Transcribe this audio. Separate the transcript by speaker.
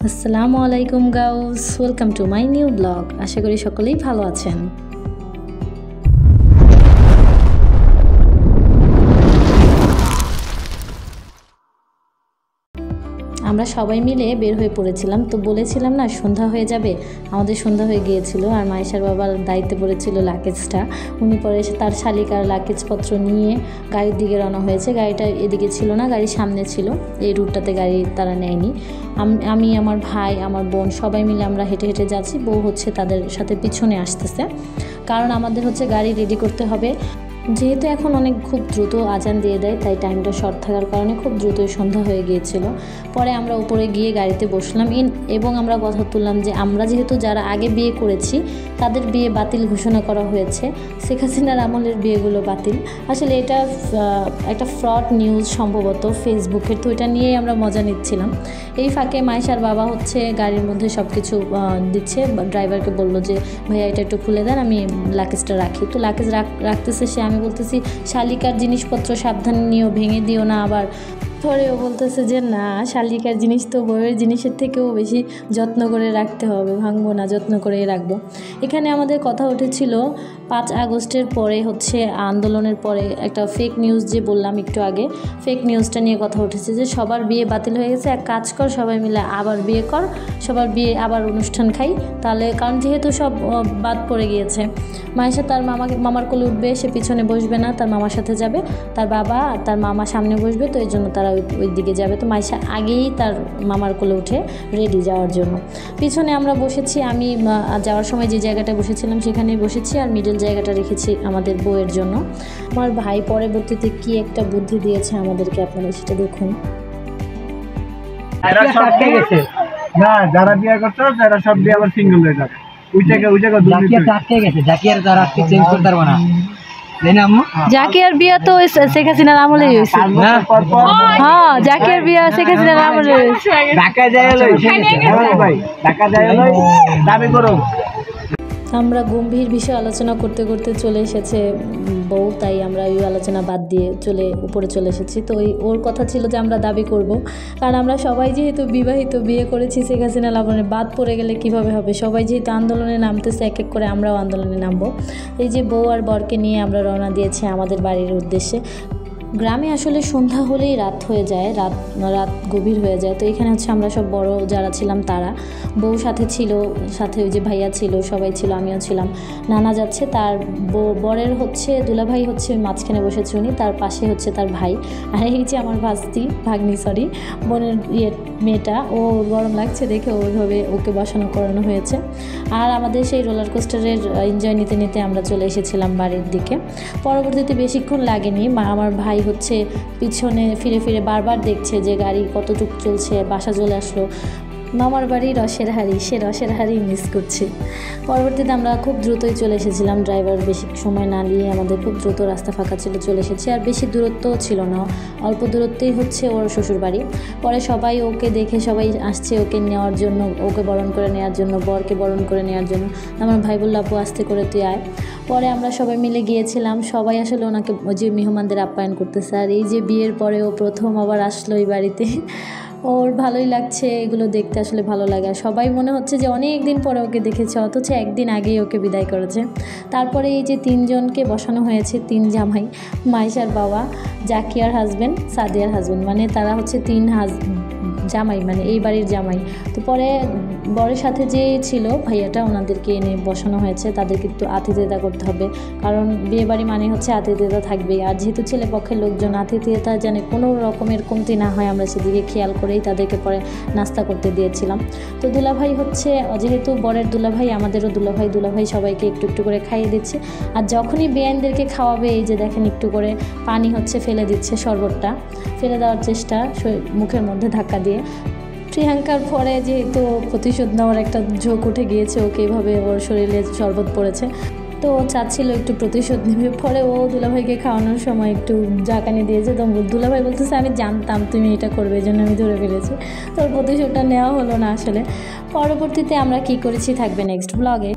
Speaker 1: আসসালামু আলাইকুম guys, welcome to my new blog. আশা করি সকলেই ভালো আছেন। আমরা সবাই মিলে বের হয়ে পড়েছিলাম, তো বলেছিলাম না সন্ধ্যা হয়ে যাবে, আমাদের সন্ধ্যা হয়ে গিয়েছিল। আর মাইশার বাবার দায়িত্বে পড়েছিল লাগেজটা। উনি পরে তার শালিকার লাগেজপত্র নিয়ে গাড়ির দিকে রওনা হয়েছে। গাড়িটা এদিকে ছিল না, গাড়ির সামনে ছিল, এই রুটটাতে গাড়ি তারা নেয়নি। আমি, আমার ভাই, আমার বোন সবাই মিলে আমরা হেঁটে হেঁটে যাচ্ছি। বউ হচ্ছে তাদের সাথে পিছনে আসতেছে, কারণ আমাদের হচ্ছে গাড়ি রেডি করতে হবে। যেহেতু এখন খুব দ্রুত আজান দিয়ে দেয়, তাই টাইমটা শর্ট থাকার কারণে খুব দ্রুতই সন্ধ্যা হয়ে গিয়েছিল। পরে আমরা উপরে গিয়ে গাড়িতে বসলাম এবং আমরা কথা তুললাম যে আমরা যেহেতু যারা আগে বিয়ে করেছি তাদের বিয়ে বাতিল ঘোষণা করা হয়েছে, শেখ হাসিনার আমলের বিয়েগুলো বাতিল। আসলে এটা একটা ফ্রড নিউজ সম্ভবত ফেসবুকের, তো এটা নিয়েই আমরা মজা নিচ্ছিলাম। এই ফাঁকে মাইশার বাবা হচ্ছে গাড়ির মধ্যে সব কিছু দিচ্ছে। ড্রাইভারকে বললো যে ভাইয়া এটা একটু খুলে দেন, আমি লাগেজটা রাখি। তো লাগেজ রাখতেছে সে, আমি বলতেছি শালিকার জিনিসপত্র সাবধানে নিও, ভেঙে দিও না আবার। পরেও বলতেছে যে না, শালিকার জিনিস তো বউয়ের জিনিসের থেকেও বেশি যত্ন করে রাখতে হবে, ভাঙবো না, যত্ন করেই রাখবো। এখানে আমাদের কথা উঠেছিল 5 আগস্টের পরে হচ্ছে আন্দোলনের পরে একটা ফেক নিউজ যে বললাম একটু আগে, ফেক নিউজটা নিয়ে কথা উঠেছে যে সবার বিয়ে বাতিল হয়ে গেছে, এক কাজ কর সবাই মিলে আবার বিয়ে কর, সবার বিয়ে আবার অনুষ্ঠান খাই তাহলে, কারণ যেহেতু সব বাদ পড়ে গিয়েছে। মায়েশা তার মামার কোলে উঠবে, সে পিছনে বসবে না, তার মামার সাথে যাবে, তার বাবা আর তার মামা সামনে বসবে, তো এই জন্য তারা ওই দিকে যাবে। তো মায়েশা আগেই তার মামার কোলে উঠে রেডি যাওয়ার জন্য। পিছনে আমরা বসেছি, আমি যাওয়ার সময় যে জায়গাটায় বসেছিলাম সেখানেই বসেছি, আর মিডল জায়গাটা রেখেছি আমাদের বউয়ের জন্য। আমার ভাই পরবর্তীতে কি একটা বুদ্ধি দিয়েছে আমাদেরকে, আপনারা সেটা দেখুন।
Speaker 2: না, যারা বিয়ে করতো যারা সব বিয়ে আবার সিঙ্গেল হয়ে যাবে, ওই জায়গা আটকে গেছে। জাকিয়ার তারা আটকে চেঞ্জ করতে পারবো না।
Speaker 1: জাকিয়ার বিয়া তো শেখ হাসিনার আমলে হয়েছে। হ্যাঁ, জাকিয়ার বিয়া শেখ হাসিনার আমলে হয়েছে।
Speaker 2: ঢাকা যায় ভাই, ঢাকা যায় দাবি করো।
Speaker 1: আমরা গম্ভীর বিষয়ে আলোচনা করতে করতে চলে এসেছে বউ, তাই আমরা ওই আলোচনা বাদ দিয়ে উপরে চলে এসেছি। তো ওর কথা ছিল যে আমরা দাবি করব, কারণ আমরা সবাই যেহেতু বিবাহিত, বিয়ে করেছি, শেখ হাসিনা লাবণে বাদ পড়ে গেলে কিভাবে হবে। সবাই যেহেতু আন্দোলনে নামতেছে, এক এক করে আমরাও আন্দোলনে নামবো। এই যে বউ আর বরকে নিয়ে আমরা রওনা দিয়েছি আমাদের বাড়ির উদ্দেশ্যে। গ্রামে আসলে সন্ধ্যা হলেই রাত হয়ে যায়, রাত গভীর হয়ে যায়। তো এখানে হচ্ছে আমরা সব বড় যারা ছিলাম তারা, বউ সাথে ছিল, সাথে ওই যে ভাইয়া ছিল, সবাই ছিল, আমিও ছিলাম। নানা যাচ্ছে, তার বরের হচ্ছে দুলাভাই হচ্ছে মাঝখানে বসেছে, উনি, তার পাশে হচ্ছে তার ভাই, আর এই যে আমার ভাগ্নি বোনের মেয়েটা, ও গরম লাগছে দেখে ওইভাবে ওকে বসানো করানো হয়েছে। আর আমাদের সেই রোলার কোস্টারের এনজয় নিতে নিতে আমরা চলে এসেছিলাম বাড়ির দিকে। পরবর্তীতে বেশিক্ষণ লাগেনি, আমার ভাই হচ্ছে পিছনে ফিরে ফিরে বারবার দেখছে যে গাড়ি কতটুকু চলছে, বাসা চলে আসলো। মামার বাড়ি রসের হাড়ি মিস করছে। পরবর্তীতে আমরা খুব দ্রুতই চলে এসেছিলাম, ড্রাইভার বেশি সময় না নিয়ে আমাদের খুব দ্রুত রাস্তা ফাঁকা ছিল, চলে এসেছি। আর বেশি দূরত্বও ছিল না, অল্প দূরত্বেই হচ্ছে ওর শ্বশুর বাড়ি। পরে সবাই ওকে দেখে সবাই আসছে ওকে নেওয়ার জন্য, ওকে বরণ করে নেওয়ার জন্য, বরকে বরণ করে নেওয়ার জন্য। আমার ভাই বলল আপু আস্তে করে তুই আয়। পরে আমরা সবাই মিলে গিয়েছিলাম, সবাই আসলে ওনাকে ওই যে মেহমানদের আপ্যায়ন করতেছে। আর এই যে বিয়ের পরে ও প্রথম আবার আসলো এই বাড়িতে, ওর ভালোই লাগছে, এগুলো দেখতে আসলে ভালো লাগে। আর সবাই মনে হচ্ছে যে অনেক দিন পরে ওকে দেখেছে, অথচ একদিন আগেই ওকে বিদায় করেছে। তারপরে এই যে 3 জনকে বসানো হয়েছে, 3 জামাই, মাইশার বাবা, জাকিয়ার হাজব্যান্ড, সাদিয়ার হাজব্যান্ড, মানে তারা হচ্ছে 3 জামাই, মানে এই বাড়ির জামাই। তো পরে বরের সাথে যে ছিল ভাইয়াটা, ওনাদেরকে এনে বসানো হয়েছে। তাদেরকে একটু আতিথেয়তা করতে হবে, কারণ বিয়ে বাড়ি মানে হচ্ছে আতিথেয়তা থাকবে। আর যেহেতু ছেলে পক্ষের লোকজন, আতিথেয়তা যেন কোনো রকমের কমতি না হয়, আমরা সেদিকে খেয়াল করেই তাদেরকে পরে নাস্তা করতে দিয়েছিলাম। তো দুলাভাই হচ্ছে, যেহেতু বরের দুলাভাই, আমাদেরও দুলাভাই সবাইকে একটু একটু করে খাইয়ে দিচ্ছে। আর যখনই বেআইনদেরকে খাওয়াবে, এই যে দেখেন একটু করে পানি হচ্ছে ফেলে দিচ্ছে, শরবতটা ফেলে দেওয়ার চেষ্টা মুখের মধ্যে ধাক্কা দিয়ে। প্রিয়াঙ্কার পরে যেহেতু প্রতিশোধ নেওয়ার একটা ঝোঁক উঠে গিয়েছে, ওকে এইভাবে ওর শরীরে শরবত পড়েছে, তো ও চাচ্ছিল একটু প্রতিশোধ নেবে। পরে ও দুলাভাইকে খাওয়ানোর সময় একটু জাকানি দিয়েছে, তো দুলাভাই বলতেছে আমি জানতাম তুমি এটা করবে, এই জন্য আমি ধরে ফেলেছি। তোর প্রতিশোধটা নেওয়া হলো না আসলে। পরবর্তীতে আমরা কি করেছি থাকবে নেক্সট ব্লগে।